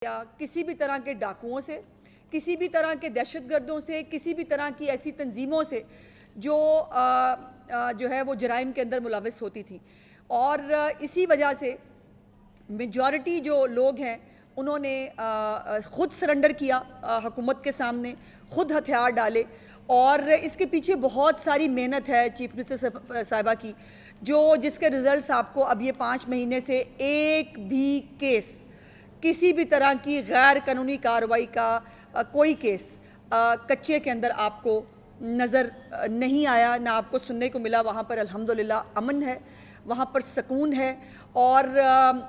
یا کسی بھی طرح کے ڈاکوؤں سے، کسی بھی طرح کے دہشت گردوں سے، کسی بھی طرح کی ایسی تنظیموں سے جو ہے وہ جرائم کے اندر ملوث ہوتی تھی. اور اسی وجہ سے میجورٹی جو لوگ ہیں انہوں نے خود سرنڈر کیا حکومت کے سامنے، خود ہتھیار ڈالے. اور اس کے پیچھے بہت ساری محنت ہے چیف منسٹر صاحبہ کی، جس کے رزلٹس آپ کو اب یہ 5 مہینے سے ایک بھی کیس، کسی بھی طرح کی غیر قانونی کارروائی کا کوئی کیس کچے کے اندر آپ کو نظر نہیں آیا، نہ آپ کو سننے کو ملا. وہاں پر الحمدللہ امن ہے، وہاں پر سکون ہے. اور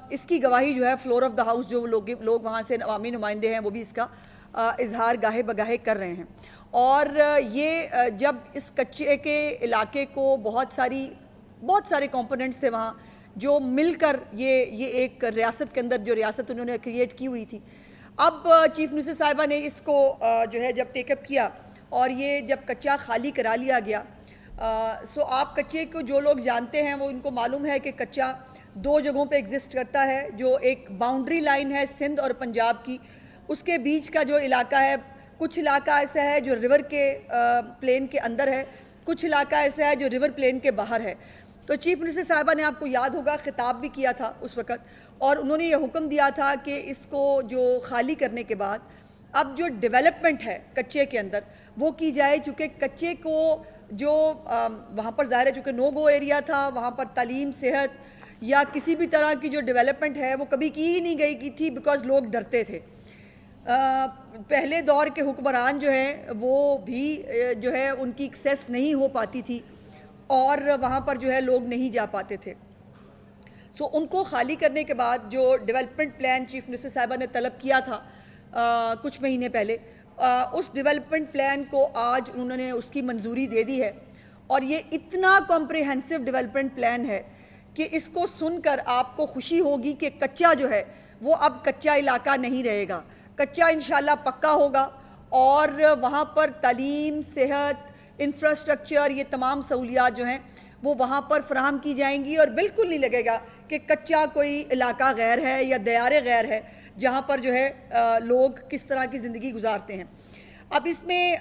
اس کی گواہی جو ہے فلور آف دا ہاؤس جو لوگ وہاں سے عوامی نمائندے ہیں وہ بھی اس کا اظہار گاہے بگاہے کر رہے ہیں. اور یہ جب اس کچے کے علاقے کو بہت سارے کمپوننٹس تھے وہاں جو مل کر یہ ایک ریاست کے اندر جو ریاست انہوں نے کریٹ کی ہوئی تھی. اب چیف منسٹر صاحبہ نے اس کو جو ہے جب ٹیک اپ کیا اور یہ جب کچا خالی کرا لیا گیا، سو آپ کچے کو جو لوگ جانتے ہیں وہ ان کو معلوم ہے کہ کچا 2 جگہوں پہ ایگزسٹ کرتا ہے. جو ایک باؤنڈری لائن ہے سندھ اور پنجاب کی، اس کے بیچ کا جو علاقہ ہے، کچھ علاقہ ایسا ہے جو ریور کے پلین کے اندر ہے، کچھ علاقہ ایسا ہے جو ریور پلین کے باہر ہے. تو چیف منسٹر صاحبہ نے آپ کو یاد ہوگا خطاب بھی کیا تھا اس وقت، اور انہوں نے یہ حکم دیا تھا کہ اس کو جو خالی کرنے کے بعد اب جو ڈیولپمنٹ ہے کچے کے اندر وہ کی جائے. چونکہ کچے کو جو وہاں پر ظاہر ہے چونکہ نو گو ایریا تھا، وہاں پر تعلیم، صحت یا کسی بھی طرح کی جو ڈیولپمنٹ ہے وہ کبھی کی ہی نہیں گئی کی تھی، بیکاز لوگ ڈرتے تھے. پہلے دور کے حکمران جو ہیں وہ بھی جو ہے ان کی ایکسیس نہیں ہو پاتی تھی اور وہاں پر جو ہے لوگ نہیں جا پاتے تھے. سو ان کو خالی کرنے کے بعد جو ڈیولپمنٹ پلان چیف منسٹر صاحبہ نے طلب کیا تھا کچھ مہینے پہلے، اس ڈیولپمنٹ پلان کو آج انہوں نے اس کی منظوری دے دی ہے. اور یہ اتنا کمپریہنسو ڈیولپمنٹ پلان ہے کہ اس کو سن کر آپ کو خوشی ہوگی کہ کچا جو ہے وہ اب کچا علاقہ نہیں رہے گا، کچا انشاءاللہ پکا ہوگا. اور وہاں پر تعلیم، صحت، انفراسٹرکچر، یہ تمام سہولیات جو ہیں وہ وہاں پر فراہم کی جائیں گی. اور بالکل نہیں لگے گا کہ کچا کوئی علاقہ غیر ہے یا دیار غیر ہے جہاں پر جو ہے لوگ کس طرح کی زندگی گزارتے ہیں. اب اس میں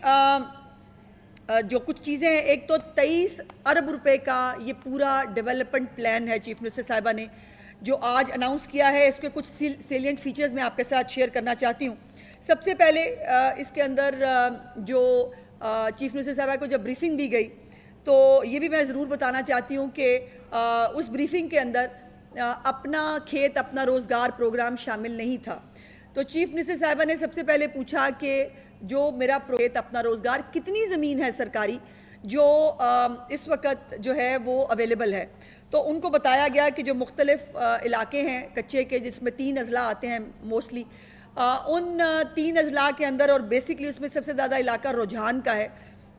جو کچھ چیزیں ہیں، ایک تو 23 ارب روپے کا یہ پورا ڈیولپمنٹ پلان ہے چیف منسٹر صاحبہ نے جو آج اناؤنس کیا ہے. اس کے کچھ سیلینٹ فیچرز میں آپ کے ساتھ شیئر کرنا چاہتی ہوں. سب سے پہلے اس کے اندر جو چیف منسٹر صاحبہ کو جب بریفنگ دی گئی تو یہ بھی میں ضرور بتانا چاہتی ہوں کہ اس بریفنگ کے اندر اپنا کھیت اپنا روزگار پروگرام شامل نہیں تھا. تو چیف منسٹر صاحبہ نے سب سے پہلے پوچھا کہ جو میرا کھیت اپنا روزگار کتنی زمین ہے سرکاری جو اس وقت جو ہے وہ اویلیبل ہے. تو ان کو بتایا گیا کہ جو مختلف علاقے ہیں کچے کے، جس میں 3 اضلاع آتے ہیں موسٹلی، ان 3 اضلاع کے اندر، اور بیسکلی اس میں سب سے زیادہ علاقہ رجحان کا ہے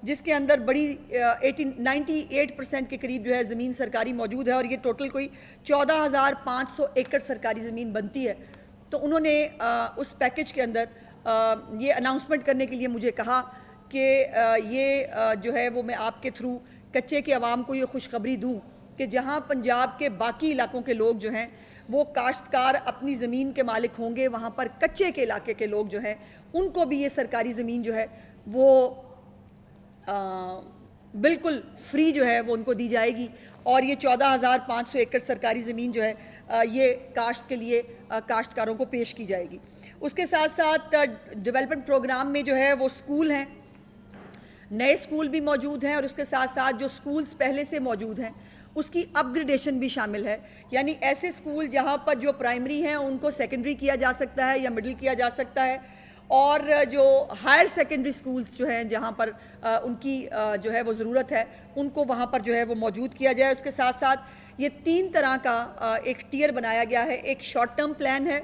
جس کے اندر بڑی 98% کے قریب جو ہے زمین سرکاری موجود ہے. اور یہ ٹوٹل کوئی 14,500 ایکڑ سرکاری زمین بنتی ہے. تو انہوں نے اس پیکج کے اندر یہ اناؤنسمنٹ کرنے کے لیے مجھے کہا کہ یہ جو ہے وہ میں آپ کے تھرو کچے کے عوام کو یہ خوشخبری دوں کہ جہاں پنجاب کے باقی علاقوں کے لوگ جو ہیں وہ کاشتکار اپنی زمین کے مالک ہوں گے، وہاں پر کچے کے علاقے کے لوگ جو ہیں ان کو بھی یہ سرکاری زمین جو ہے وہ بالکل فری جو ہے وہ ان کو دی جائے گی. اور یہ 14,500 ایکڑ سرکاری زمین جو ہے یہ کاشت کے لیے کاشتکاروں کو پیش کی جائے گی. اس کے ساتھ ساتھ ڈیولپمنٹ پروگرام میں جو ہے وہ سکول ہیں، نئے سکول بھی موجود ہیں، اور اس کے ساتھ ساتھ جو سکولز پہلے سے موجود ہیں اس کی اپ گریڈیشن بھی شامل ہے. یعنی ایسے سکول جہاں پر جو پرائمری ہیں ان کو سیکنڈری کیا جا سکتا ہے یا مڈل کیا جا سکتا ہے، اور جو ہائر سیکنڈری سکولز جو ہیں جہاں پر ان کی جو ہے وہ ضرورت ہے ان کو وہاں پر جو ہے وہ موجود کیا جائے. اس کے ساتھ ساتھ یہ 3 طرح کا ایک ٹیئر بنایا گیا ہے. ایک شارٹ ٹرم پلان ہے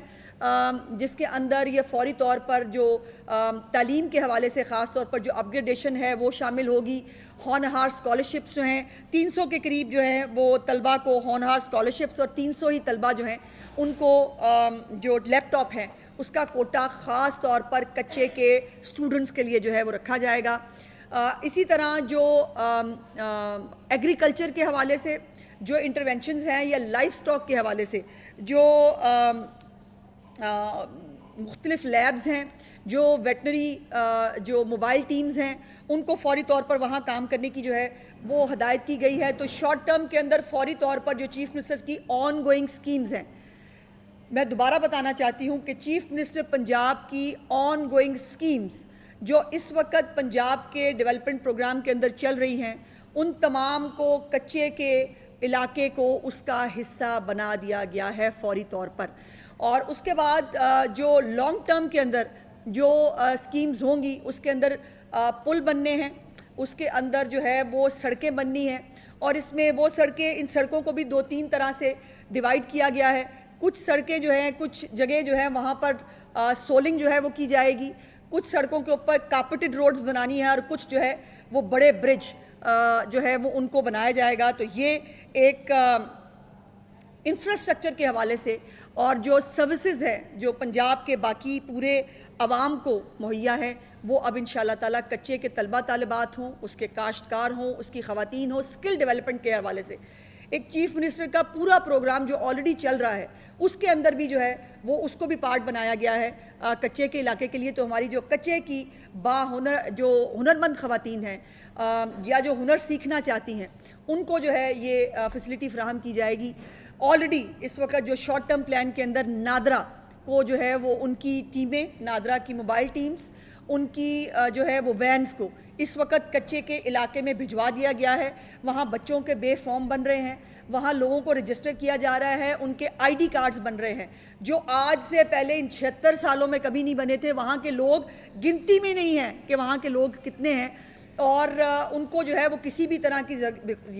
جس کے اندر یہ فوری طور پر جو تعلیم کے حوالے سے خاص طور پر جو اپ گریڈیشن ہے وہ شامل ہوگی. ہونہار اسکالرشپس جو ہیں 300 کے قریب جو ہیں وہ طلبہ کو ہونہار اسکالرشپس، اور 300 ہی طلبہ جو ہیں ان کو جو لیپ ٹاپ ہیں اس کا کوٹا خاص طور پر کچے کے اسٹوڈنٹس کے لیے جو ہے وہ رکھا جائے گا. اسی طرح جو ایگریکلچر کے حوالے سے جو انٹرونشنز ہیں یا لائف سٹاک کے حوالے سے جو مختلف لیبز ہیں، جو ویٹنری جو موبائل ٹیمز ہیں ان کو فوری طور پر وہاں کام کرنے کی جو ہے وہ ہدایت کی گئی ہے۔ تو شارٹ ٹرم کے اندر فوری طور پر جو چیف منسٹر کی آن گوئنگ سکیمز ہیں، میں دوبارہ بتانا چاہتی ہوں کہ چیف منسٹر پنجاب کی آن گوئنگ سکیمز جو اس وقت پنجاب کے ڈیولپمنٹ پروگرام کے اندر چل رہی ہیں، ان تمام کو کچے کے علاقے کو اس کا حصہ بنا دیا گیا ہے فوری طور پر۔ اور اس کے بعد جو لانگ ٹرم کے اندر جو سکیمز ہوں گی، اس کے اندر پل بننے ہیں، اس کے اندر جو ہے وہ سڑکیں بننی ہیں، اور اس میں وہ سڑکیں، ان سڑکوں کو بھی 2-3 طرح سے ڈیوائیڈ کیا گیا ہے۔ کچھ سڑکیں جو ہیں، کچھ جگہ جو ہے وہاں پر سولنگ جو ہے وہ کی جائے گی، کچھ سڑکوں کے اوپر کارپیٹڈ روڈز بنانی ہے، اور کچھ جو ہے وہ بڑے برج جو ہے وہ ان کو بنایا جائے گا۔ تو یہ ایک انفراسٹرکچر کے حوالے سے اور جو سروسز ہے جو پنجاب کے باقی پورے عوام کو مہیا ہے، وہ اب انشاءاللہ تعالیٰ کچے کے طلبہ طالبات ہوں، اس کے کاشتکار ہوں، اس کی خواتین ہوں، سکل ڈیولپمنٹ کے حوالے سے ایک چیف منسٹر کا پورا پروگرام جو آلریڈی چل رہا ہے، اس کے اندر بھی جو ہے وہ اس کو بھی پارٹ بنایا گیا ہے کچے کے علاقے کے لیے۔ تو ہماری جو کچے کی جو ہنرمند خواتین ہیں یا جو ہنر سیکھنا چاہتی ہیں، ان کو جو ہے یہ فیسلٹی فراہم کی جائے گی۔ آلریڈی اس وقت جو شارٹ ٹرم پلان کے اندر نادرا کو جو ہے وہ ان کی ٹیمیں، نادرا کی موبائل ٹیمز، ان کی جو ہے وہ وینز کو اس وقت کچے کے علاقے میں بھجوا دیا گیا ہے۔ وہاں بچوں کے بے فارم بن رہے ہیں، وہاں لوگوں کو رجسٹر کیا جا رہا ہے، ان کے آئی ڈی کارڈز بن رہے ہیں جو آج سے پہلے ان 76 سالوں میں کبھی نہیں بنے تھے۔ وہاں کے لوگ گنتی میں نہیں ہیں کہ وہاں کے لوگ کتنے ہیں، اور ان کو جو ہے وہ کسی بھی طرح کی،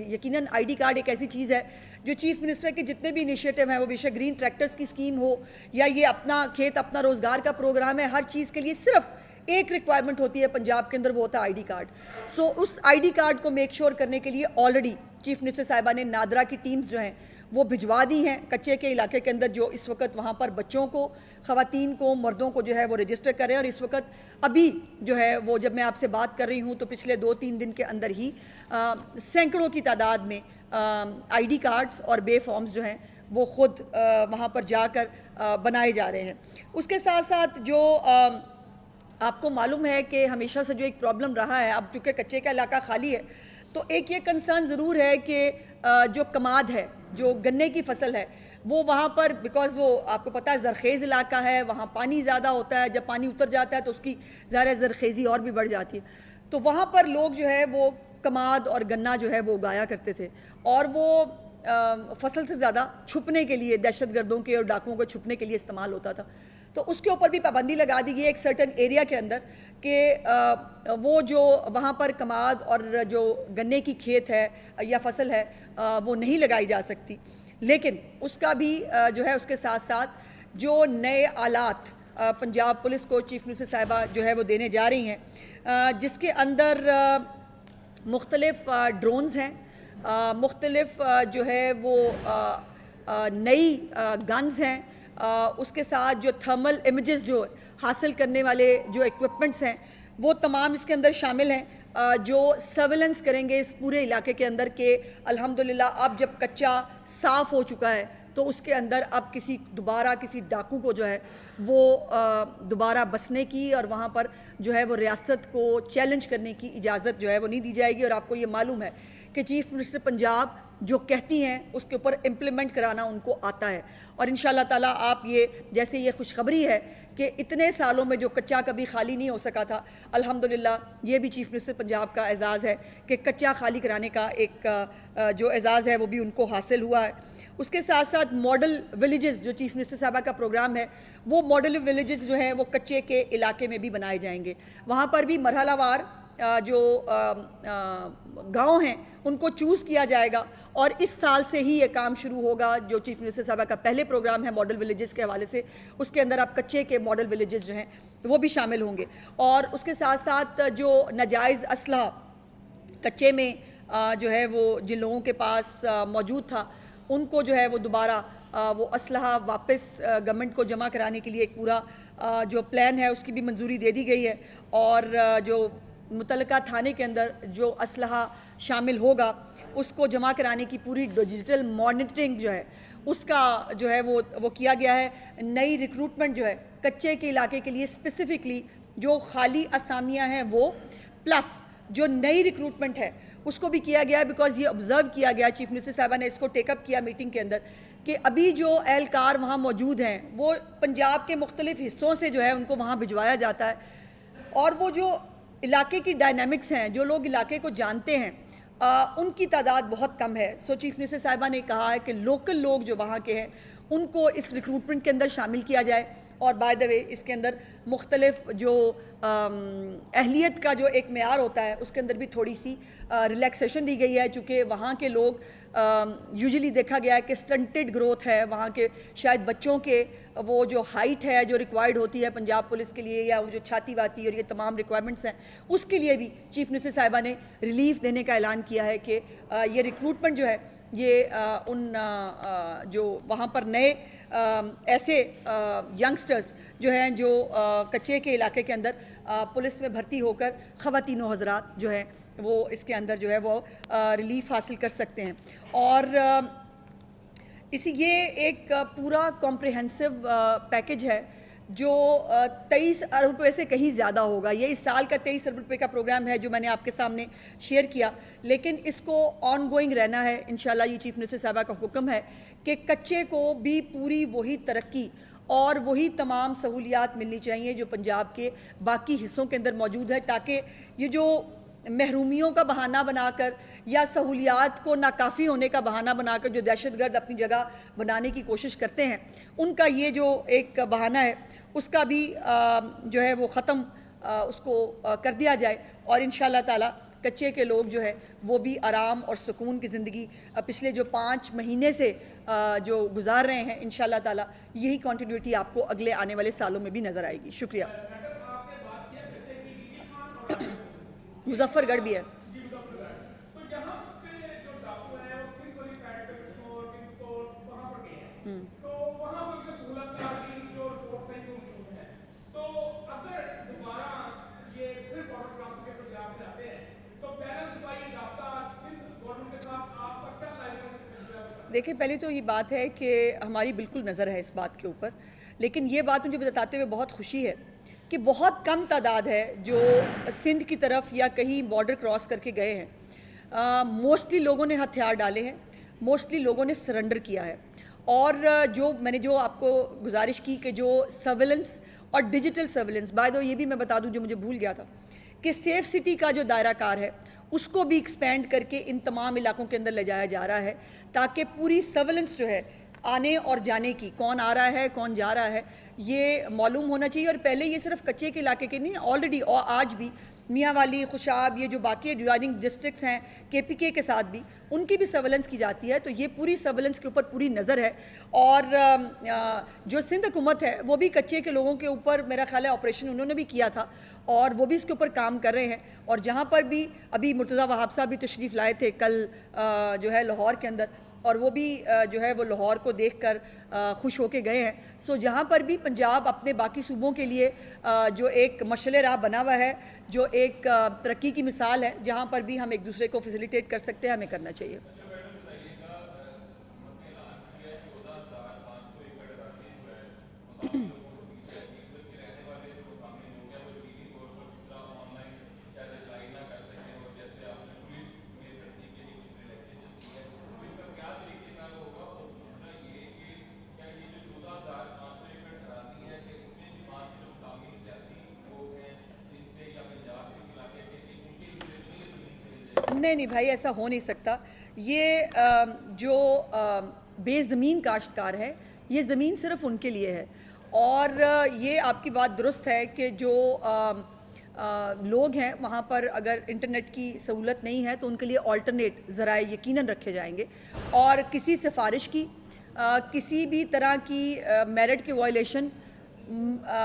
یقیناً آئی ڈی کارڈ ایک ایسی چیز ہے جو چیف منسٹر کے جتنے بھی انیشیٹو ہیں، وہ بیشک گرین ٹریکٹرز کی اسکیم ہو یا یہ اپنا کھیت اپنا روزگار کا پروگرام ہے، ہر چیز کے لیے صرف ایک ریکوائرمنٹ ہوتی ہے پنجاب کے اندر، وہ ہوتا ہے آئی ڈی کارڈ۔ سو اس آئی ڈی کارڈ کو میک شور کرنے کے لیے آلریڈی چیف منسٹر صاحبہ نے نادرا کی ٹیمز جو ہیں وہ بھجوا دی ہیں کچے کے علاقے کے اندر، جو اس وقت وہاں پر بچوں کو، خواتین کو، مردوں کو جو ہے وہ رجسٹر کر رہے ہیں۔ اور اس وقت ابھی جو ہے وہ جب میں آپ سے بات کر رہی ہوں تو پچھلے 2-3 دن کے اندر ہی سینکڑوں کی تعداد میں آئی ڈی کارڈز اور بے فارمز جو ہیں وہ خود وہاں پر جا کر بنائے جا رہے ہیں۔ اس کے ساتھ ساتھ جو آپ کو معلوم ہے کہ ہمیشہ سے جو ایک پرابلم رہا ہے، اب چونکہ کچے کا علاقہ خالی ہے تو ایک یہ کنسرن ضرور ہے کہ جو کماد ہے، جو گنے کی فصل ہے، وہ وہاں پر بیکاز وہ آپ کو پتہ ہے زرخیز علاقہ ہے، وہاں پانی زیادہ ہوتا ہے، جب پانی اتر جاتا ہے تو اس کی ظاہر زرخیزی اور بھی بڑھ جاتی ہے۔ تو وہاں پر لوگ جو ہے وہ کماد اور گنا جو ہے وہ اگایا کرتے تھے، اور وہ فصل سے زیادہ چھپنے کے لیے، دہشت گردوں کے اور ڈاکوؤں کو چھپنے کے لیے استعمال ہوتا تھا۔ تو اس کے اوپر بھی پابندی لگا دی گئی ایک سرٹن ایریا کے اندر کہ وہ جو وہاں پر کماد اور جو گنے کی کھیت ہے یا فصل ہے وہ نہیں لگائی جا سکتی۔ لیکن اس کا بھی جو ہے اس کے ساتھ ساتھ جو نئے آلات پنجاب پولیس کو چیف منسٹر صاحبہ جو ہے وہ دینے جا رہی ہیں، جس کے اندر مختلف ڈرونز ہیں، مختلف جو ہے وہ نئی گنز ہیں، اس کے ساتھ جو تھرمل امیجز جو حاصل کرنے والے جو ایکوپمنٹس ہیں وہ تمام اس کے اندر شامل ہیں، جو سرویلنس کریں گے اس پورے علاقے کے اندر کہ الحمدللہ اب جب کچا صاف ہو چکا ہے تو اس کے اندر اب دوبارہ کسی ڈاکو کو جو ہے وہ دوبارہ بسنے کی اور وہاں پر جو ہے وہ ریاست کو چیلنج کرنے کی اجازت جو ہے وہ نہیں دی جائے گی۔ اور آپ کو یہ معلوم ہے کہ چیف منسٹر پنجاب جو کہتی ہیں اس کے اوپر امپلیمنٹ کرانا ان کو آتا ہے، اور انشاءاللہ تعالیٰ آپ یہ جیسے یہ خوشخبری ہے کہ اتنے سالوں میں جو کچا کبھی خالی نہیں ہو سکا تھا، الحمدللہ یہ بھی چیف منسٹر پنجاب کا اعزاز ہے کہ کچا خالی کرانے کا ایک جو اعزاز ہے وہ بھی ان کو حاصل ہوا ہے۔ اس کے ساتھ ساتھ ماڈل ولیجز جو چیف منسٹر صاحبہ کا پروگرام ہے، وہ ماڈل ولیجز جو ہیں وہ کچے کے علاقے میں بھی بنائے جائیں گے۔ وہاں پر بھی مرحلہ وار جو گاؤں ہیں ان کو چوز کیا جائے گا، اور اس سال سے ہی یہ کام شروع ہوگا۔ جو چیف منسٹر صاحبہ کا پہلے پروگرام ہے ماڈل ولیجز کے حوالے سے، اس کے اندر اب کچے کے ماڈل ولیجز جو ہیں وہ بھی شامل ہوں گے۔ اور اس کے ساتھ ساتھ جو ناجائز اسلحہ کچے میں جو ہے وہ جن لوگوں کے پاس موجود تھا، ان کو جو ہے وہ دوبارہ وہ اسلحہ واپس گورنمنٹ کو جمع کرانے کے لیے ایک پورا جو پلان ہے اس کی بھی منظوری دے دی گئی ہے، اور جو متعلقہ تھانے کے اندر جو اسلحہ شامل ہوگا اس کو جمع کرانے کی پوری ڈیجیٹل مانیٹرنگ جو ہے اس کا جو ہے وہ کیا گیا ہے. نئی ریکروٹمنٹ جو ہے کچے کے علاقے کے لیے اسپیسیفکلی جو خالی اسامیاں ہیں وہ پلس جو نئی ریکروٹمنٹ ہے اس کو بھی کیا گیا ہے, بیکاز یہ آبزرو کیا گیا, چیف منسٹر صاحبہ نے اس کو ٹیک اپ کیا میٹنگ کے اندر, کہ ابھی جو اہلکار وہاں موجود ہیں وہ پنجاب کے مختلف حصوں سے جو ہے ان کو وہاں بھجوایا جاتا ہے, اور وہ جو علاقے کی ڈائنامکس ہیں, جو لوگ علاقے کو جانتے ہیں, ان کی تعداد بہت کم ہے. سو چیف منسٹر صاحبہ نے کہا ہے کہ لوکل لوگ جو وہاں کے ہیں ان کو اس ریکروٹمنٹ کے اندر شامل کیا جائے, اور بائی دا وے اس کے اندر مختلف جو اہلیت کا جو ایک معیار ہوتا ہے اس کے اندر بھی تھوڑی سی ریلیکسیشن دی گئی ہے, چونکہ وہاں کے لوگ یوزلی دیکھا گیا ہے کہ سٹنٹڈ گروتھ ہے وہاں کے, شاید بچوں کے وہ جو ہائٹ ہے جو ریکوائرڈ ہوتی ہے پنجاب پولیس کے لیے, یا وہ جو چھاتی واتی اور یہ تمام ریکوائرمنٹس ہیں, اس کے لیے بھی چیف منسٹر صاحبہ نے ریلیف دینے کا اعلان کیا ہے کہ یہ ریکروٹمنٹ جو ہے یہ ان جو وہاں پر نئے ایسے ینگسٹرز جو ہیں جو کچے کے علاقے کے اندر پولیس میں بھرتی ہو کر خواتین و حضرات جو ہیں وہ اس کے اندر جو ہے وہ ریلیف حاصل کر سکتے ہیں. اور یہ ایک پورا کمپریہنسو پیکج ہے جو 23 ارب روپے سے کہیں زیادہ ہوگا. یہ اس سال کا 23 ارب روپے کا پروگرام ہے جو میں نے آپ کے سامنے شیئر کیا, لیکن اس کو آن گوئنگ رہنا ہے انشاءاللہ. یہ چیف منسٹر صاحبہ کا حکم ہے کہ کچے کو بھی پوری وہی ترقی اور وہی تمام سہولیات ملنی چاہیے جو پنجاب کے باقی حصوں کے اندر موجود ہے, تاکہ یہ جو محرومیوں کا بہانہ بنا کر یا سہولیات کو ناکافی ہونے کا بہانہ بنا کر جو دہشت گرد اپنی جگہ بنانے کی کوشش کرتے ہیں, ان کا یہ جو ایک بہانہ ہے اس کا بھی جو ہے وہ ختم اس کو کر دیا جائے, اور انشاءاللہ تعالی کچے کے لوگ جو ہے وہ بھی آرام اور سکون کی زندگی پچھلے جو 5 مہینے سے جو گزار رہے ہیں, انشاءاللہ تعالی یہی کنٹینیوٹی آپ کو اگلے آنے والے سالوں میں بھی نظر آئے گی. شکریہ. مظفر گڑھ بھی ہے. دیکھیں, پہلے تو یہ بات ہے کہ ہماری بالکل نظر ہے اس بات کے اوپر, لیکن یہ بات مجھے بتاتے ہوئے بہت خوشی ہے کہ بہت کم تعداد ہے جو سندھ کی طرف یا کہیں بارڈر کراس کر کے گئے ہیں. موسٹلی لوگوں نے ہتھیار ڈالے ہیں, موسٹلی لوگوں نے سرنڈر کیا ہے, اور جو میں نے جو آپ کو گزارش کی کہ جو سرویلنس اور ڈیجیٹل سرویلنس, بائی دا وے یہ بھی میں بتا دوں جو مجھے بھول گیا تھا, کہ سیف سٹی کا جو دائرہ کار ہے اس کو بھی ایکسپینڈ کر کے ان تمام علاقوں کے اندر لے جایا جا رہا ہے, تاکہ پوری سرویلنس جو ہے آنے اور جانے کی, کون آ رہا ہے کون جا رہا ہے, یہ معلوم ہونا چاہیے. اور پہلے یہ صرف کچے کے علاقے کے نہیں, آلریڈی آج بھی میاں والی, خوشاب, یہ جو باقی ڈیوائننگ ڈسٹرکٹس ہیں KPK کے ساتھ بھی ان کی بھی سرویلنس کی جاتی ہے. تو یہ پوری سرویلنس کے اوپر پوری نظر ہے, اور جو سندھ حکومت ہے وہ بھی کچے کے لوگوں کے اوپر میرا خیال ہے آپریشن انہوں نے بھی کیا تھا, اور وہ بھی اس کے اوپر کام کر رہے ہیں. اور جہاں پر بھی ابھی مرتضیٰ وہاب صاحب بھی تشریف لائے تھے کل جو ہے لاہور کے اندر, اور وہ بھی جو ہے وہ لاہور کو دیکھ کر خوش ہو کے گئے ہیں. سو جہاں پر بھی پنجاب اپنے باقی صوبوں کے لیے جو ایک مشعل راہ بنا ہوا ہے, جو ایک ترقی کی مثال ہے, جہاں پر بھی ہم ایک دوسرے کو فیسیلیٹیٹ کر سکتے ہیں, ہمیں کرنا چاہیے. نہیں بھائی, ایسا ہو نہیں سکتا. یہ جو بے زمین کاشتکار ہے یہ زمین صرف ان کے لیے ہے, اور یہ آپ کی بات درست ہے کہ جو لوگ ہیں وہاں پر اگر انٹرنیٹ کی سہولت نہیں ہے تو ان کے لیے آلٹرنیٹ ذرائع یقیناً رکھے جائیں گے, اور کسی سفارش کی, کسی بھی طرح کی میرٹ کی وائلیشن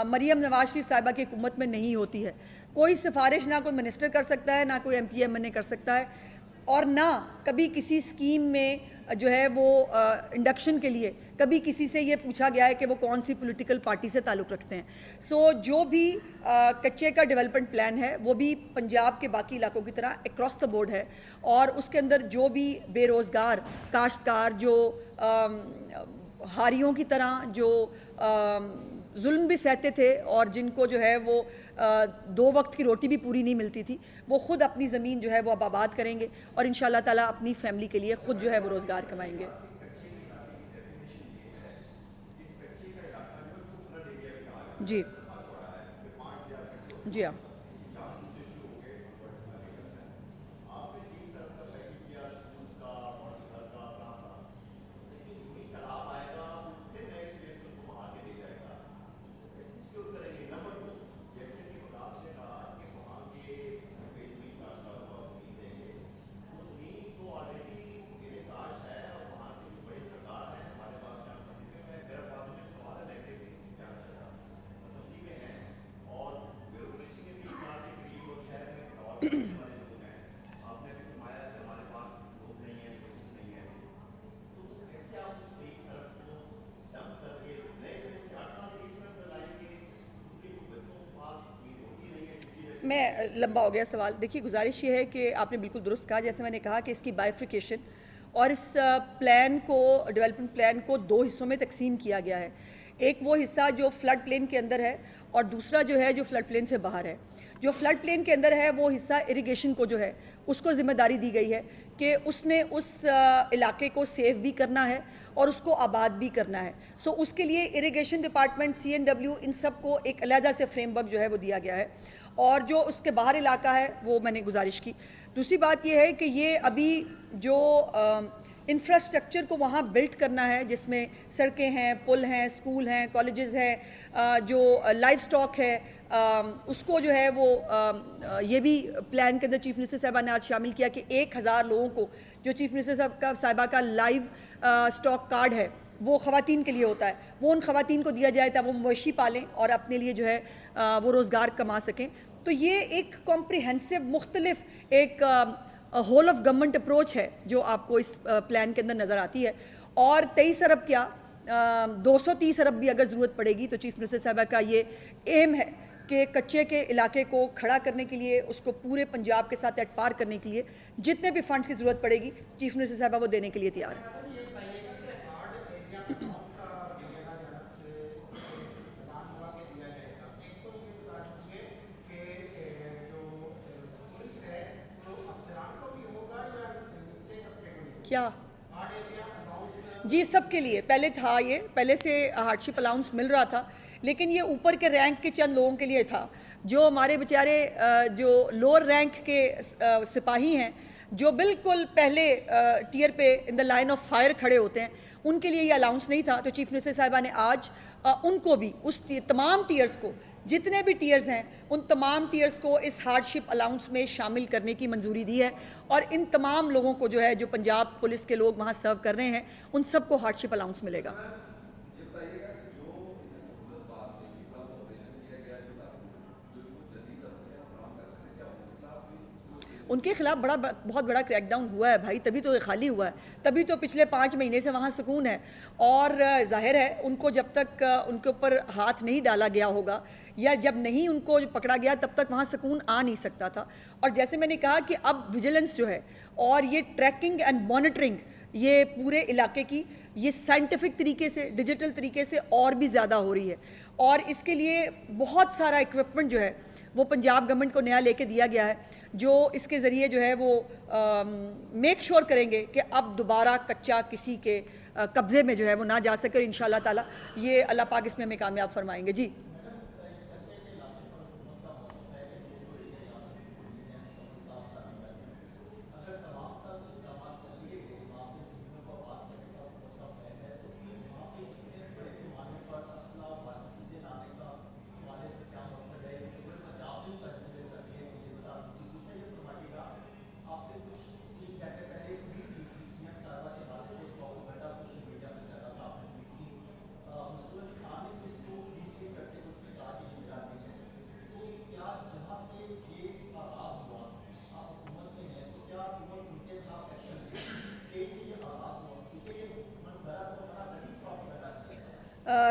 مریم نواز شریف صاحبہ کی حکومت میں نہیں ہوتی ہے. کوئی سفارش نہ کوئی منسٹر کر سکتا ہے, نہ کوئی MP MNA کر سکتا ہے. اور نہ کبھی کسی اسکیم میں جو ہے وہ انڈکشن کے لیے کبھی کسی سے یہ پوچھا گیا ہے کہ وہ کون سی پولیٹیکل پارٹی سے تعلق رکھتے ہیں. سو جو بھی کچے کا ڈیولپمنٹ پلان ہے وہ بھی پنجاب کے باقی علاقوں کی طرح اکراس دا بورڈ ہے, اور اس کے اندر جو بھی بے روزگار کاشتکار, جو ہاریوں کی طرح جو ظلم بھی سہتے تھے اور جن کو جو ہے وہ 2 وقت کی روٹی بھی پوری نہیں ملتی تھی, وہ خود اپنی زمین جو ہے وہ اب آباد کریں گے اور انشاءاللہ تعالیٰ اپنی فیملی کے لیے خود جو ہے وہ روزگار کمائیں گے. جی جی ہاں. میں لمبا ہو گیا سوال. دیکھیے گزارش یہ ہے کہ آپ نے بالکل درست کہا, جیسے میں نے کہا کہ اس کی بائیفریکیشن اور اس پلان کو, ڈیولپمنٹ پلان کو 2 حصوں میں تقسیم کیا گیا ہے. ایک وہ حصہ جو فلڈ پلین کے اندر ہے اور دوسرا جو ہے جو فلڈ پلین سے باہر ہے. جو فلڈ پلین کے اندر ہے وہ حصہ اریگیشن کو جو ہے اس کو ذمہ داری دی گئی ہے کہ اس نے اس علاقے کو سیو بھی کرنا ہے اور اس کو آباد بھی کرنا ہے. سو اس کے لیے اریگیشن ڈپارٹمنٹ, CNW, ان سب کو ایک علیحدہ سے فریم ورک جو ہے وہ دیا گیا ہے, اور جو اس کے باہر علاقہ ہے وہ میں نے گزارش کی. دوسری بات یہ ہے کہ یہ ابھی جو انفراسٹرکچر کو وہاں بلڈ کرنا ہے, جس میں سڑکیں ہیں, پل ہیں, اسکول ہیں, کالجز ہیں, جو لائف سٹاک ہے, اس کو جو ہے وہ یہ بھی پلان کے اندر چیف منسٹر صاحبہ نے آج شامل کیا کہ 1000 لوگوں کو جو چیف منسٹر صاحبہ کا لائیو سٹاک کارڈ ہے وہ خواتین کے لیے ہوتا ہے, وہ ان خواتین کو دیا جائے تاکہ وہ مویشی پالیں اور اپنے لیے جو ہے وہ روزگار کما سکیں. تو یہ ایک کمپریہنسو مختلف ایک ہول آف گورنمنٹ اپروچ ہے جو آپ کو اس پلان کے اندر نظر آتی ہے. اور 23 ارب کیا 230 ارب بھی اگر ضرورت پڑے گی تو چیف منسٹر صاحبہ کا یہ ایم ہے کہ کچے کے علاقے کو کھڑا کرنے کے لیے, اس کو پورے پنجاب کے ساتھ ایٹ پار کرنے کے لیے جتنے بھی فنڈز کی ضرورت پڑے گی چیف منسٹر صاحبہ وہ دینے کے لیے تیار ہے. کیا جی سب کے لیے پہلے تھا, یہ پہلے سے ہارڈ شپ الاؤنس مل رہا تھا, لیکن یہ اوپر کے رینک کے چند لوگوں کے لیے تھا. جو ہمارے بیچارے جو لوور رینک کے سپاہی ہیں, جو بالکل پہلے ٹیئر پہ ان دا لائن آف فائر کھڑے ہوتے ہیں, ان کے لیے یہ الاؤنس نہیں تھا. تو چیف منسٹر صاحبہ نے آج ان کو بھی, اس تمام ٹیئرز کو, جتنے بھی ٹیئرز ہیں ان تمام ٹیئرز کو اس ہارڈ شپ الاؤنس میں شامل کرنے کی منظوری دی ہے, اور ان تمام لوگوں کو جو ہے جو پنجاب پولیس کے لوگ وہاں سرو کر رہے ہیں ان سب کو ہارڈ شپ الاؤنس ملے گا. ان کے خلاف بہت بڑا کریک ڈاؤن ہوا ہے بھائی, تبھی تو یہ خالی ہوا ہے, تبھی تو پچھلے 5 مہینے سے وہاں سکون ہے. اور ظاہر ہے ان کو جب تک ان کے اوپر ہاتھ نہیں ڈالا گیا ہوگا یا جب نہیں ان کو پکڑا گیا تب تک وہاں سکون آ نہیں سکتا تھا. اور جیسے میں نے کہا کہ اب ویجیلنس جو ہے اور یہ ٹریکنگ اینڈ مانیٹرنگ یہ پورے علاقے کی یہ سائنٹیفک طریقے سے, ڈیجیٹل طریقے سے اور بھی زیادہ ہو رہی ہے, اور اس کے لیے بہت سارا ایکوپمنٹ جو ہے وہ پنجاب گورنمنٹ کو نیا لے کے دیا گیا ہے, جو اس کے ذریعے جو ہے وہ میک شور کریں گے کہ اب دوبارہ کچا کسی کے قبضے میں جو ہے وہ نہ جا سکے, اور انشاءاللہ تعالیٰ یہ اللہ پاک اس میں ہمیں کامیاب فرمائیں گے. جی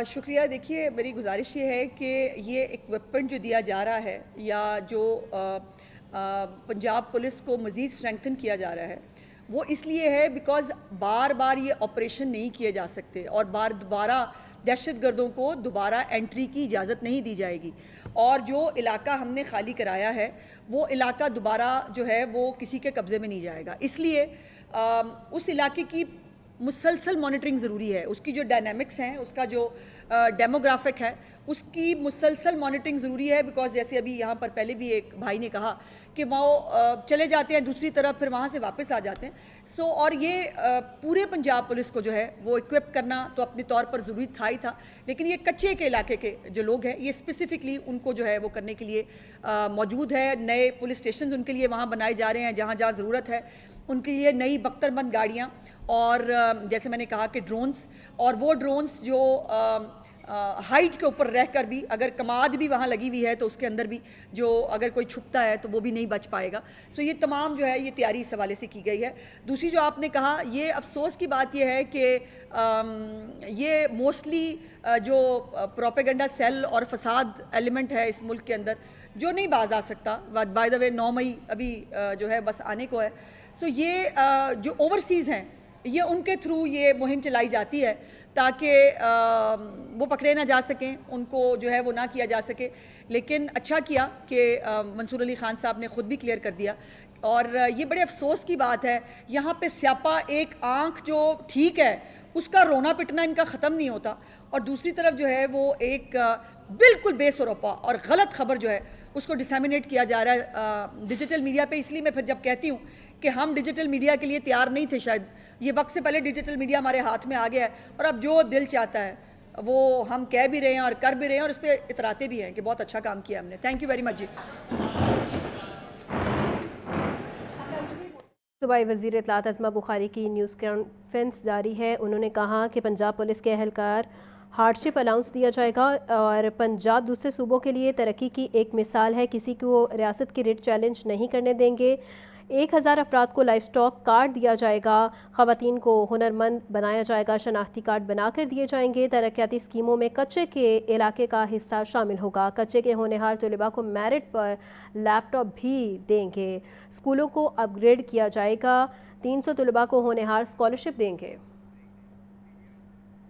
شکریہ. دیکھیے میری گزارش یہ ہے کہ یہ اکوپمنٹ جو دیا جا رہا ہے یا جو پنجاب پولیس کو مزید اسٹرینگتھن کیا جا رہا ہے وہ اس لیے ہے بیکاز بار بار یہ آپریشن نہیں کیے جا سکتے اور دوبارہ دہشت گردوں کو دوبارہ انٹری کی اجازت نہیں دی جائے گی. اور جو علاقہ ہم نے خالی کرایا ہے وہ علاقہ دوبارہ جو ہے وہ کسی کے قبضے میں نہیں جائے گا. اس لیے اس علاقے کی مسلسل مانیٹرنگ ضروری ہے. اس کی جو ڈائنامکس ہیں, اس کا جو ڈیموگرافک ہے, اس کی مسلسل مانیٹرنگ ضروری ہے بیکاز جیسے ابھی یہاں پر پہلے بھی ایک بھائی نے کہا کہ وہ چلے جاتے ہیں دوسری طرف پھر وہاں سے واپس آ جاتے ہیں. اور یہ پورے پنجاب پولیس کو جو ہے وہ اکوپ کرنا تو اپنے طور پر ضروری تھا ہی تھا, لیکن یہ کچے کے علاقے کے جو لوگ ہیں یہ اسپیسیفکلی ان کو جو ہے وہ کرنے کے لیے موجود ہے. نئے پولیس اسٹیشنز ان کے لیے وہاں بنائے جا رہے ہیں جہاں جہاں ضرورت ہے, ان کے لیے نئی بختر بند گاڑیاں اور جیسے میں نے کہا کہ ڈرونز, اور وہ ڈرونز جو ہائٹ کے اوپر رہ کر بھی اگر کماد بھی وہاں لگی ہوئی ہے تو اس کے اندر بھی جو اگر کوئی چھپتا ہے تو وہ بھی نہیں بچ پائے گا. یہ تمام جو ہے یہ تیاری اس حوالے سے کی گئی ہے. دوسری جو آپ نے کہا, یہ افسوس کی بات یہ ہے کہ یہ موسٹلی جو پروپیگنڈا سیل اور فساد ایلیمنٹ ہے اس ملک کے اندر جو نہیں باز آ سکتا. بائی دا وے 9 مئی ابھی جو ہے بس آنے کو ہے. یہ جو اوورسیز ہیں یہ ان کے تھرو یہ مہم چلائی جاتی ہے تاکہ وہ پکڑے نہ جا سکیں, ان کو جو ہے وہ نہ کیا جا سکے. لیکن اچھا کیا کہ منصور علی خان صاحب نے خود بھی کلیئر کر دیا, اور یہ بڑے افسوس کی بات ہے یہاں پہ سیاپا ایک آنکھ جو ٹھیک ہے اس کا رونا پٹنا ان کا ختم نہیں ہوتا, اور دوسری طرف جو ہے وہ ایک بالکل بے سروپا اور غلط خبر جو ہے اس کو ڈسیمینیٹ کیا جا رہا ہے ڈیجیٹل میڈیا پہ. اس لیے میں پھر جب کہتی ہوں کہ ہم ڈیجیٹل میڈیا کے لیے تیار نہیں تھے, شاید یہ وقت سے پہلے ڈیجیٹل میڈیا ہمارے ہاتھ میں آ گیا ہے اور اب جو دل چاہتا ہے وہ ہم کہہ بھی رہے ہیں اور کر بھی رہے ہیں, اور اس پہ اتراتے بھی ہیں کہ بہت اچھا کام کیا ہم نے. تھینک یو ویری مچ جی. صوبائی وزیر اطلاعات عظمہ بخاری کی نیوز کانفرنس جاری ہے. انہوں نے کہا کہ پنجاب پولیس کے اہلکار ہارڈشپ الاؤنس دیا جائے گا اور پنجاب دوسرے صوبوں کے لیے ترقی کی ایک مثال ہے. کسی کو ریاست کی ریٹ چیلنج نہیں کرنے دیں گے. 1000 افراد کو لائف سٹاک کارڈ دیا جائے گا. خواتین کو ہنرمند بنایا جائے گا. شناختی کارڈ بنا کر دیے جائیں گے. ترقیاتی اسکیموں میں کچے کے علاقے کا حصہ شامل ہوگا. کچے کے ہونہار طلباء کو میرٹ پر لیپ ٹاپ بھی دیں گے. اسکولوں کو اپ گریڈ کیا جائے گا. 300 طلباء کو ہونہار اسکالرشپ دیں گے.